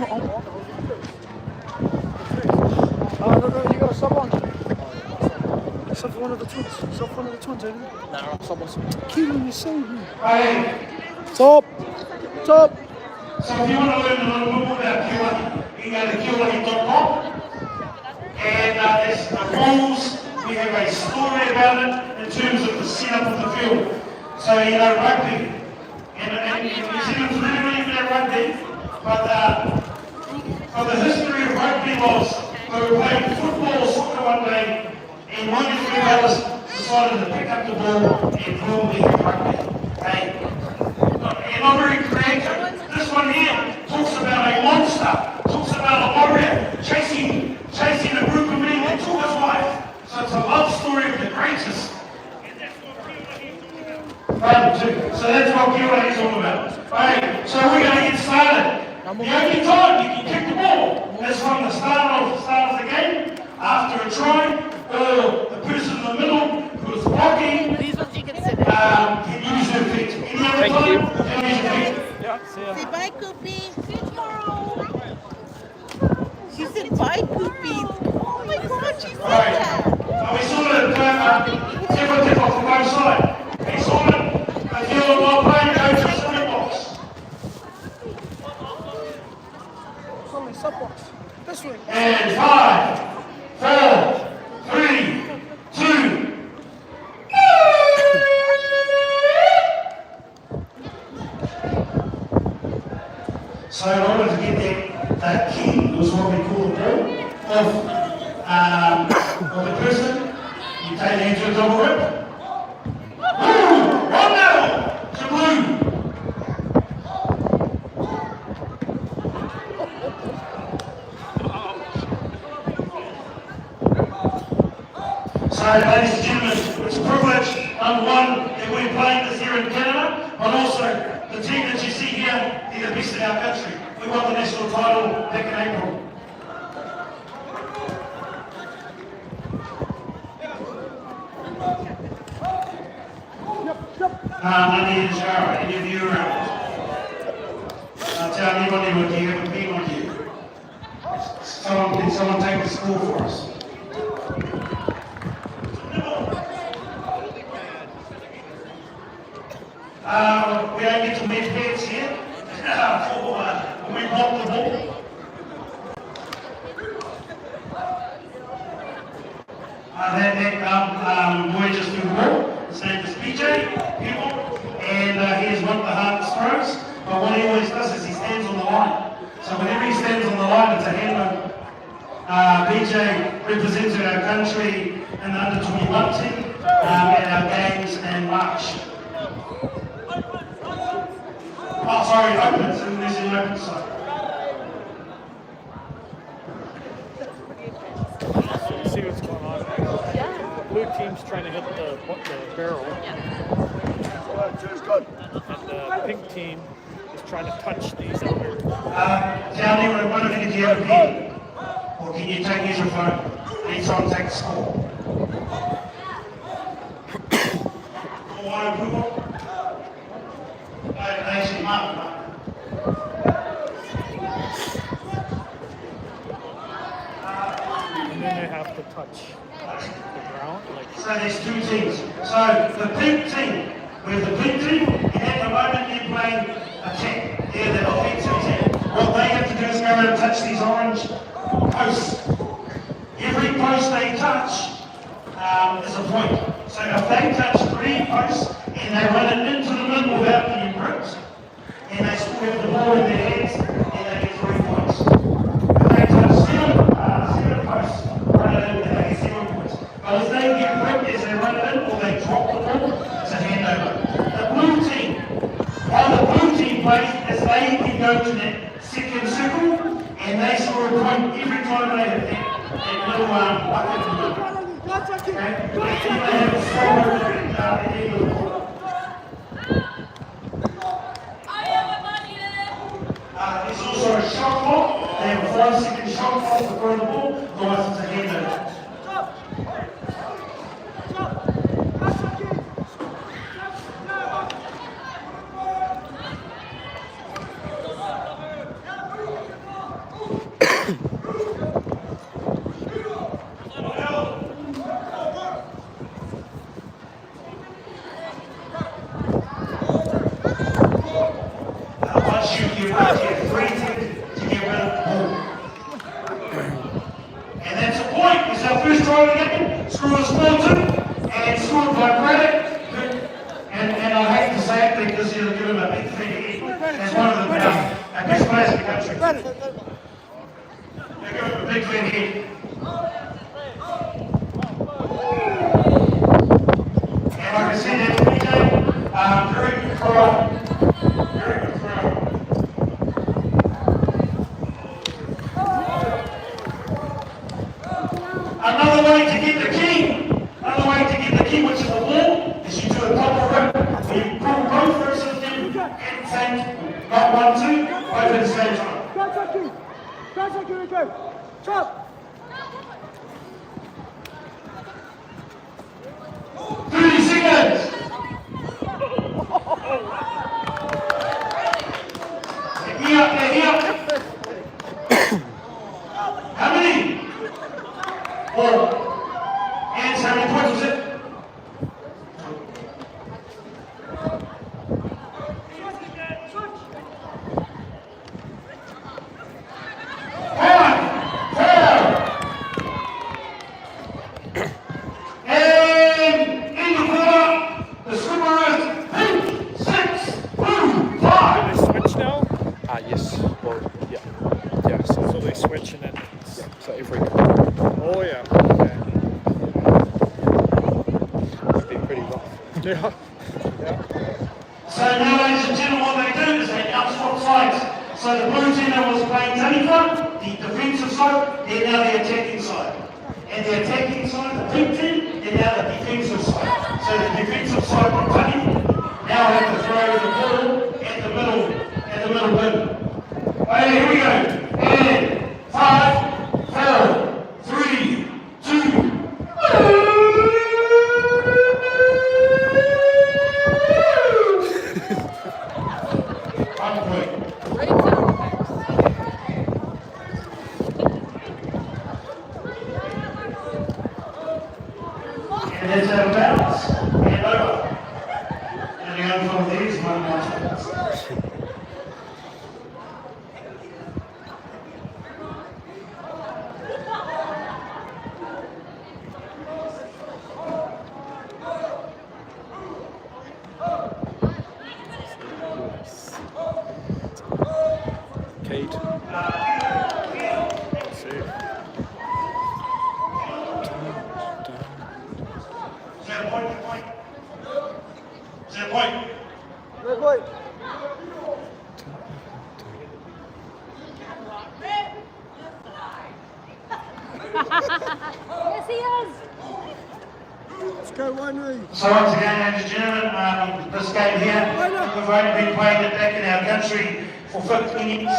No, you got a sub on. Sub for one of the twins. Sub for one of the twins, ain't it? No, sub on. Killing yourself, man. Hey. Top. Top. So if you want to learn a little bit more about Kīorahi, you can go to Kīorahi.com. And there's the rules. We have a story about it in terms of the setup of the field. So, you know, rugby. And New Zealand's really, really good at rugby. But the history of rugby was they were playing football or soccer one day, and one of the fellas decided to pick up the ball and call me rugby. Hey, and I'm very creative. This one here talks about a monster, talks about a warrior chasing a group of men that took his life. So it's a love story of the greatest. So that's what Kīorahi is all about. Right, so we're going to get started. The only time you can kick the ball is from the start of the game, after a try, or the person in the middle who's blocking can use their feet. Any other time, can use your feet. Say bye, Koopy. See you tomorrow. She said bye, Koopy. Oh my God, she said that. We saw it, tip off from both sides. We saw it. I feel well playing coach of Springboks. Sorry, sub box. This way. And 5, 4, 3, 2. So in order to get that key, was what we call the ball of the person, you take it into a double rip. 1-0 to blue. So, ladies and gentlemen, it's a privilege, number one, that we're playing this here in Canada, but also the team that you see here, they're the best in our country. We won the national title back in April. I need a shower. Any of you around? I'll tell anybody what you have a pen on you. Can someone take the score for us? We don't get to meet heads here when we block the ball. That boy just threw the ball. His name is PJ, and he is one of the hardest throws. But what he always does is he stands on the line. So whenever he stands on the line, it's a hand. PJ represented our country in the under-21 team at our games in March. Oh, sorry, opens, and there's an open side. See what's going on. The blue team's trying to hit the barrel. And the pink team is trying to touch these out here. Down there, one of you, do you have a pen? Or can you take your phone? Anytime, take the score. Actually, Mark. And then they have to touch the ground. So there's two teams. So the pink team, we have the pink team, and at the moment they're playing attack. They're the offensive team. What they have to do is go around and touch these orange posts. Every post they touch is a point. So if they touch 3 posts and they run it into the middle without being gripped, and they still have the ball in their hands, and they get 3 points. If they touch 7 posts, run it in, and they get 7 points. But if they get gripped as they run it in, or they drop the ball, it's a handover. The blue team, while the blue team plays, is they can go to that second circle, and they score a point every time they hit that little bucket in the middle. Okay? And they have a stronger there's also a shot clock. They have a 5-second shot clock to throw the ball, otherwise it's a handover. three attempts to get rid of the ball. And that's a point. It's our first try of the game. Screw scored 2 and scored by Craddock. And I hate to say it because he'll give him a big thing as one of the best players in the country. They'll give him a big thing here. And like I said, that's PJ. Very good throw. Very good throw. Another way to get the key, which is the ball, is you do a proper rip. You pull both rips of them at the same, not 1, 2, both at the same time. Go. Chop. 30 seconds. They're here. How many? 4. And how many points was it? Yeah. So now, ladies and gentlemen, what they do is they now swap sides. So the blue team that was playing Taniwha, the defensive side, they're now the attacking side. And the attacking side, the pink team, they're now the defensive side. So the defensive side from Taniwha now have to throw the ball at the middle bin. Okay, here we go. And 5, 4, 3, 2, and it's out of bounds and over. And the other one there is one more chance. Kate. Yes, he is. Let's go, Wainuiomata. So once again, ladies and gentlemen, this game here, we've only been playing it back in our country for 15 years.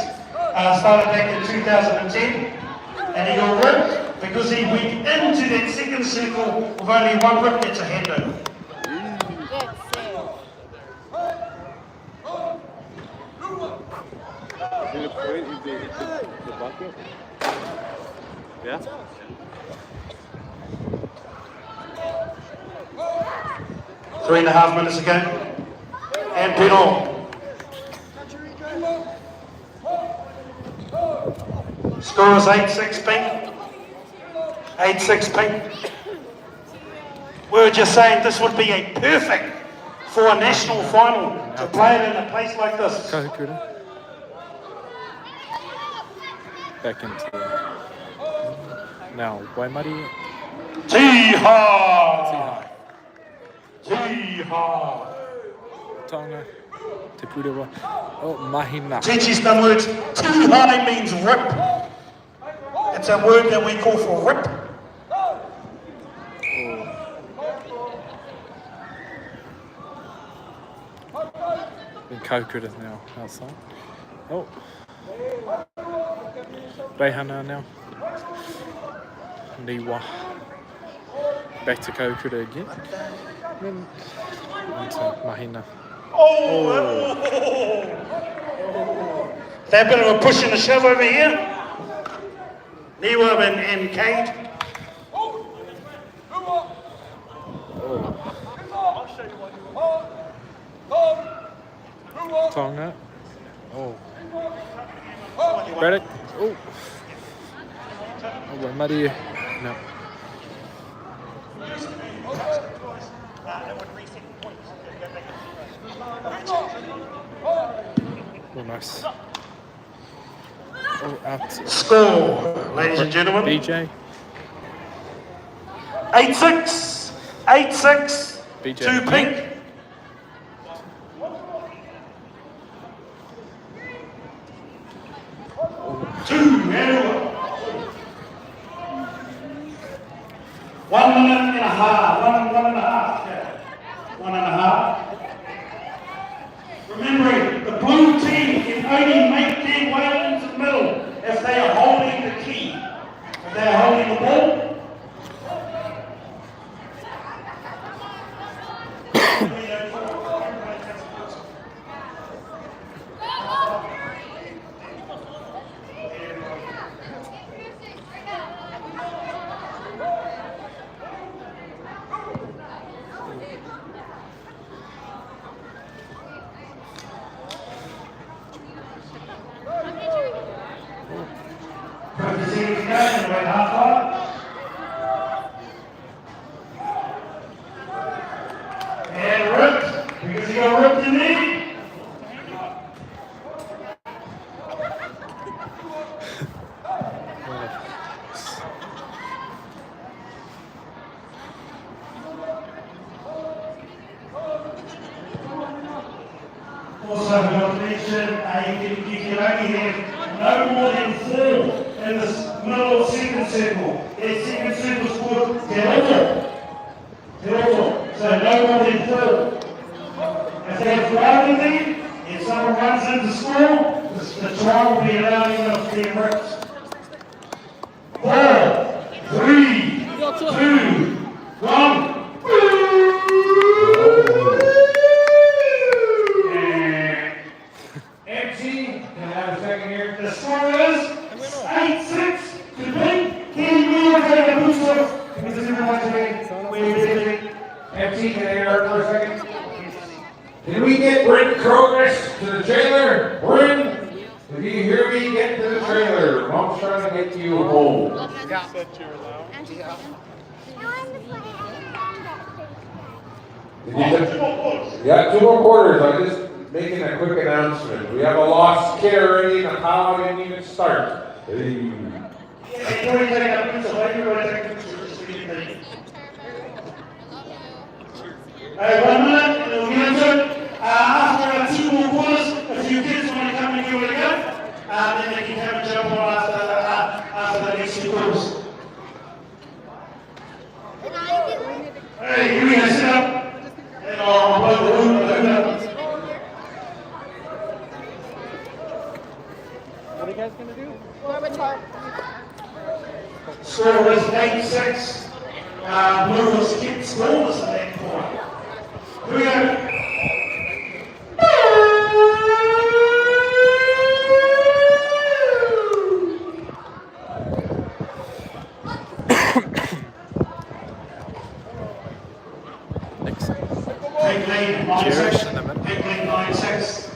Started back in 2010, and he got ripped because he went into that second circle with only one rip. That's a handover. The bucket? Yeah? 3.5 minutes ago. And penal. Score is 8-6 pink. 8-6 pink. We were just saying this would be a perfect for a national final to play it in a place like this. Go, Kura. Back into now, Wainuiomata. Tiha! Tiha! Tonga. Te Purewa. Oh, Mahina. Teach some words. Tiha means rip. It's a word that we call for rip. And Kokura is now outside. Oh. Reihana now. Niwa. Back to Kokura again. Then into Mahina. Oh! That bit of a push and a shove over here. Niwa and Cade. Tonga. Oh. Credit. Oh. Oh, Maria. No. Oh, nice. Oh, out. Score, ladies and gentlemen. BJ. 8-6. 8-6. BJ. 2 pink. Two, Manuel. 1 minute and a half. One and a half. Yeah. 1.5. Remembering, the blue team can only make their way into the middle if they are holding the key. If they are holding the ball. And ripped, because he got ripped in the also, not to mention, you can only have no more than 4 in this middle of second circle. That second circle is called Teroto. So no more than 4. If they have 5 in there, if someone runs in to score, the try will be allowing them to be ripped. 4, 3, 2, 1. MC, can I have a second here? The score is 8-6 to pink. Can you take a boost off? Does everyone take MC, can I interrupt for a second? Can we get Brent Progress to the trailer? Brent, if you hear me, get to the trailer. Mom's trying to get you home. Yeah, 2 more quarters. I'm just making a quick announcement. We have a lost kid already in the how I didn't even start. Hey. Hey, 1 minute, and we'll get into it. After 2 more quarters, if you kids want to come and give it a go, then they can come and jump on after the next 2 quarters. Hey, here we go, sit up. And I'll blow the room. What are you guys gonna do? Score is 8-6. Blue was kept scoreless in that corner. Here we go. Big lead, 9-6. Big lead, 9-6.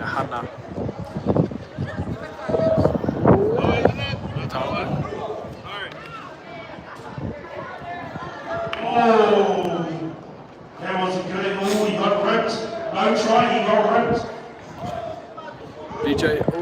Hannah. Oh, that wasn't good. Oh, he got ripped. No try, he got ripped. BJ. Oh.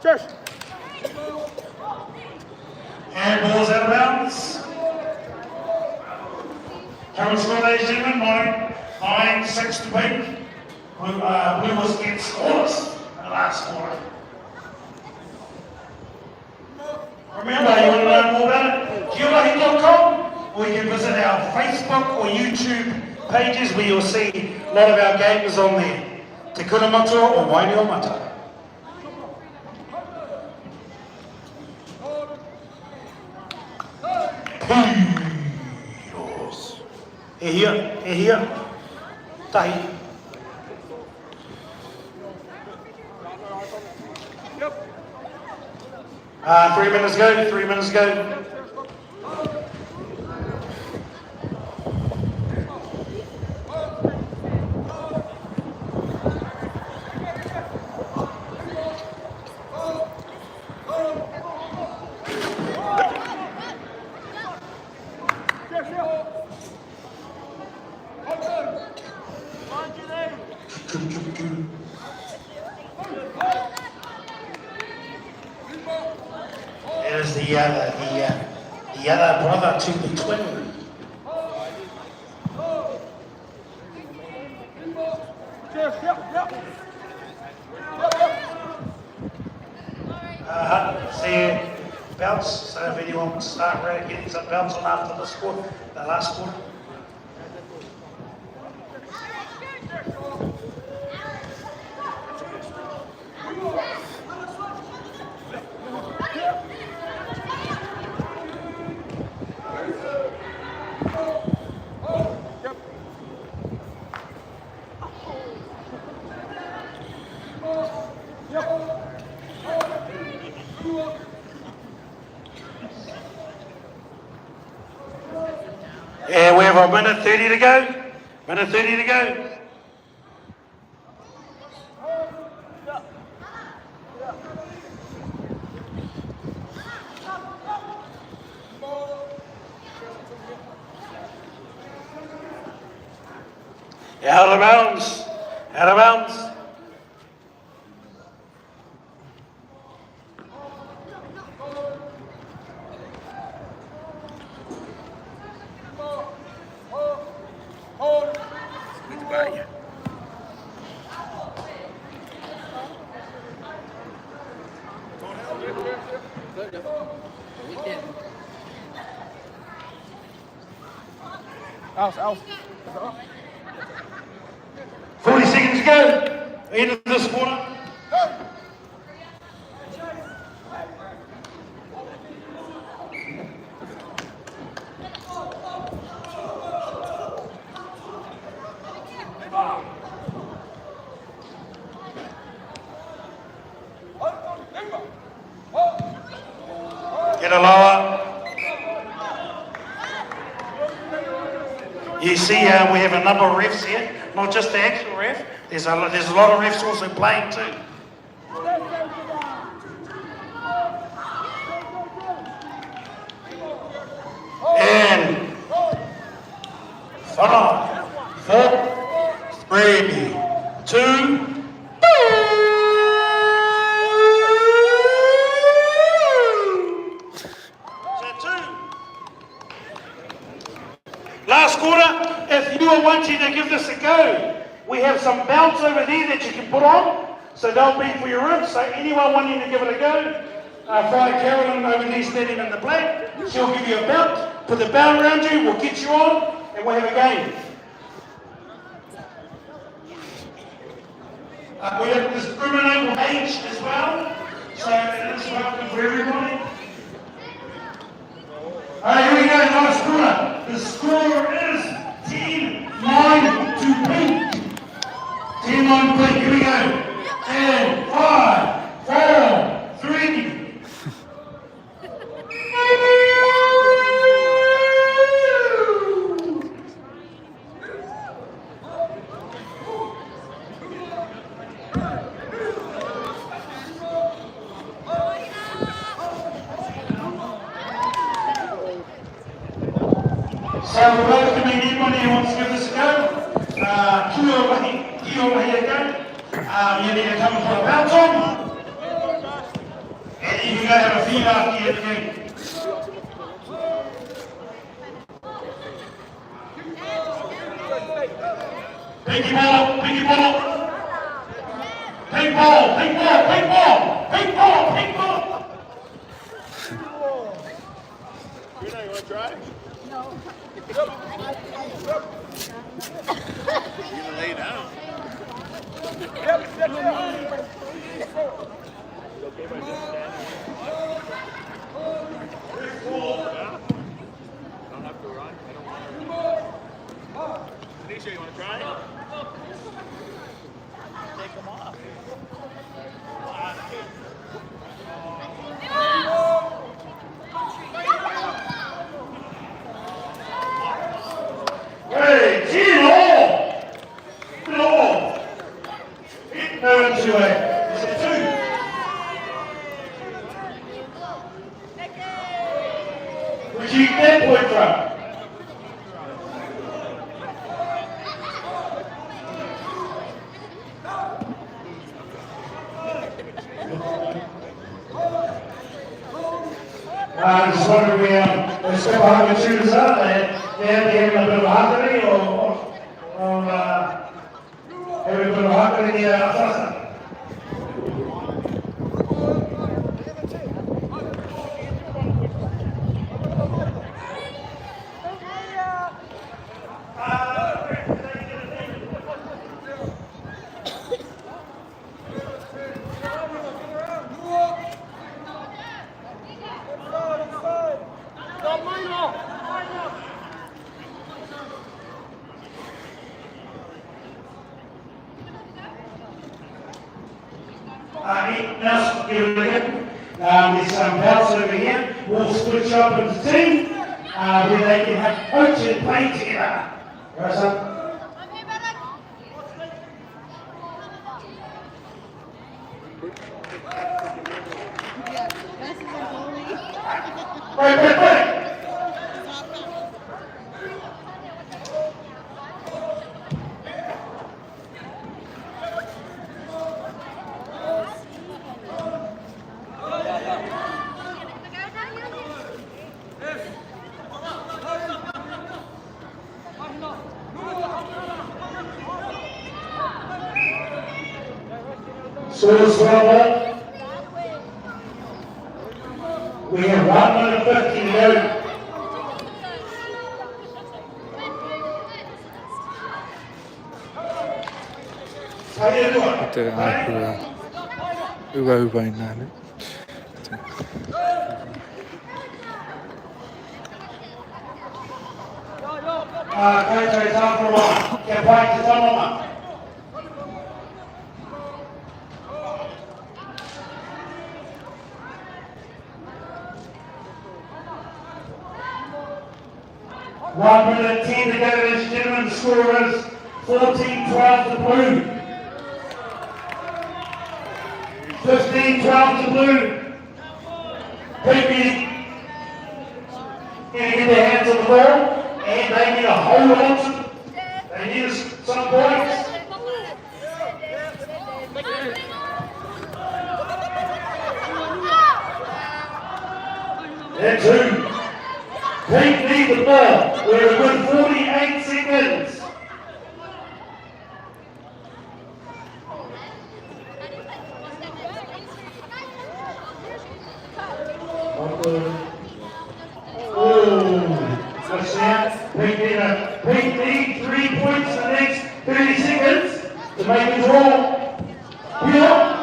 Cheers. Handball's out of bounds. Current score, ladies and gentlemen, 9-6 to pink. Blue was against scoreless in the last quarter. Remember, you want to learn more about it? Kīorahi.com, or you can visit our Facebook or YouTube pages where you'll see a lot of our games on there. Te Kura Matua or Wainuiomata. Here, tahi. 3 minutes go, 3 minutes go. There's the other brother to the twin. See bounce. So if anyone wants to start getting some bounce on after the score, the last quarter. Yeah, we have a minute 30 to go. Minute 30 to go. Out of bounds. Out of bounds. Out. 40 seconds to go. End of this quarter. Get a lower. You see, we have a number of refs here, not just the actual ref. There's a lot of refs also playing too. And 5, 4, 3, 2. Last quarter, if you are wanting to give this a go, we have some belts over there that you can put on, so they'll be for your ribs. So anyone wanting to give it a go, Friday Carolyn over there standing in the black, she'll give you a belt, put the belt around you, we'll get you on, and we'll have a game. We have discriminate age as well, so it is welcome for everybody. Alright, here we go, last quarter. The score is 10-9 to Pink. 10-9 Pink, here we go. And 5, 4, 3. So we're welcoming anybody who wants to give this a go. Kīorahi again. You need to come and put a belt on. And you can go have a feed after you the game. Pinky ball, pinky ball. Pink ball, pink ball, pink ball, pink ball, pink ball. Hey, 10 all! 10 all! Hit no into it's a 2. Where'd you get that point from? I just wondering there's a couple hundred shooters out there. They're having a bit of a hucklery or having a bit of a hucklery in the Afasa. Now, there's some belts over here. We'll switch up into team where they can have coach and play together. Right, son? Break. Scores well. We have 1 minute 50 to go. How you doing? Kura Wainuiomata. Coach, time for one. Get back to someone. One minute 10 to go, ladies and gentlemen. The score is 14-12 to blue. 15-12 to blue. Piggy going to get their hands on the ball, and they need a hold on to it. They need some points. And 2. Pete needs the ball. We're a good 48 seconds. What's that? Pete needs 3 points in the next 30 seconds to make it draw. Yeah.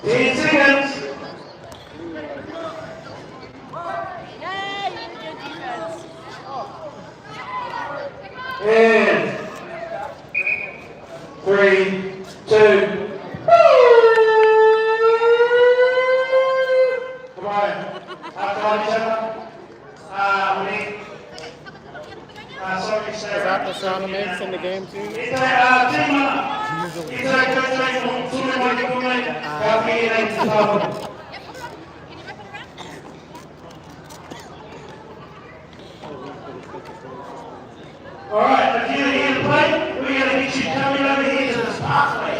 Ten seconds. And 3, 2. Come on. After each other. We need. Sorry, Sarah. Is that the sound it makes in the game too? All right, if you're here to play, we're going to get you coming over here to this pathway.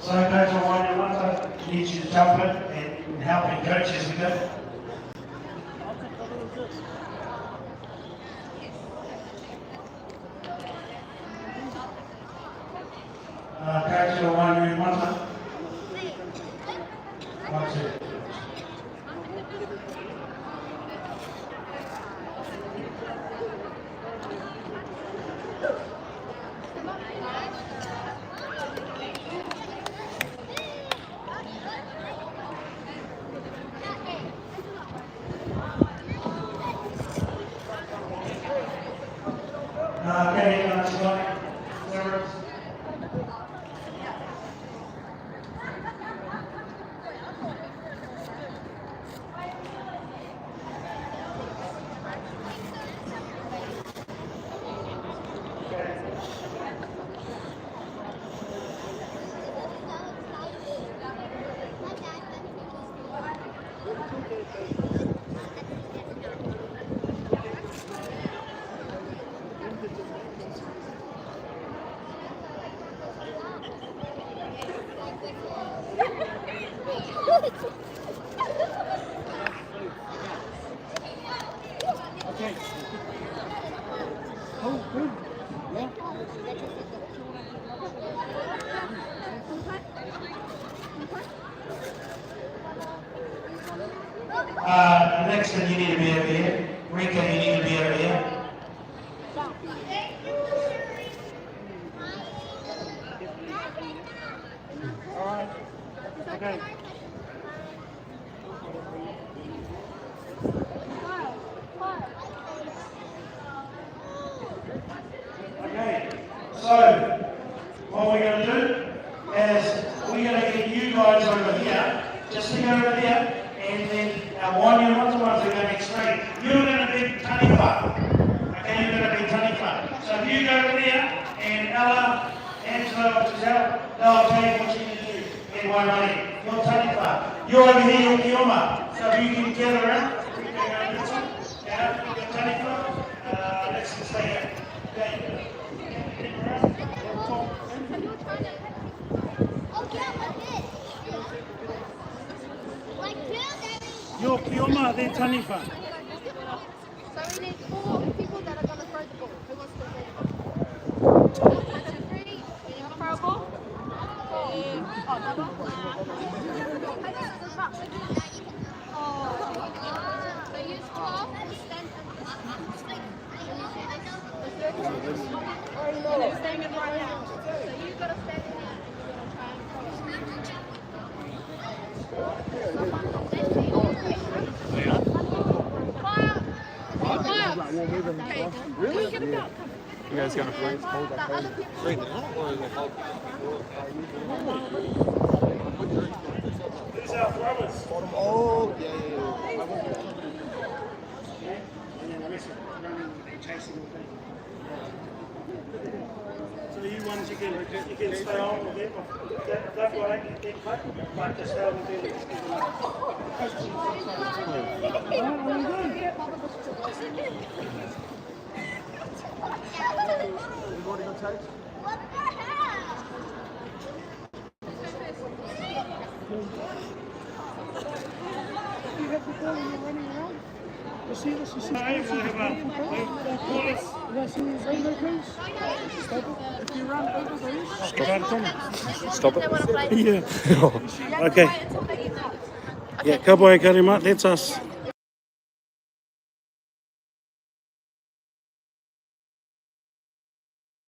So Coach Wainuiomata needs you to jump in and help and coach as we go. Coach Wainuiomata. 1, 2. Okay, let's go. Okay. Oh, good. Yeah. Next one, you need to be over here. Rika, you need to be over here. All right. Okay. Okay, so what we're going to do is we're going to get you guys over here, just to go over there, and then our Wainuiomata ones are going to straight. You're going to be taniwha. Okay, you're going to be taniwha. So if you go over there, and Ella, Angela, or Giselle, they'll tell you what you need to do in Waimangi. You're taniwha. You're over here, you're Kioma. So if you can gather around, we can go this one. Yeah, you're taniwha. Let's just stay here. Okay. Yo, Kioma, they're Tanifa. So we need 4 people that are going to throw the ball. Who wants to throw the ball? 1, 2, 3. You want to throw a ball? So use 12 and stand and then stand it right now. So you've got to stand in there. Really? You guys gonna play? Straight now or is it help? These are throwers. Oh, yeah. And then the rest are running and chasing the thing. So you ones you can stay on with them. That way, they cut, but just stay on with them. Everybody gonna take? You have the ball and you're running around. You see this? You see this? You see these rainbow crews? Stop it. If you run over these, Stop it. yeah. Okay. Yeah, Ka pai kari mat, that's us.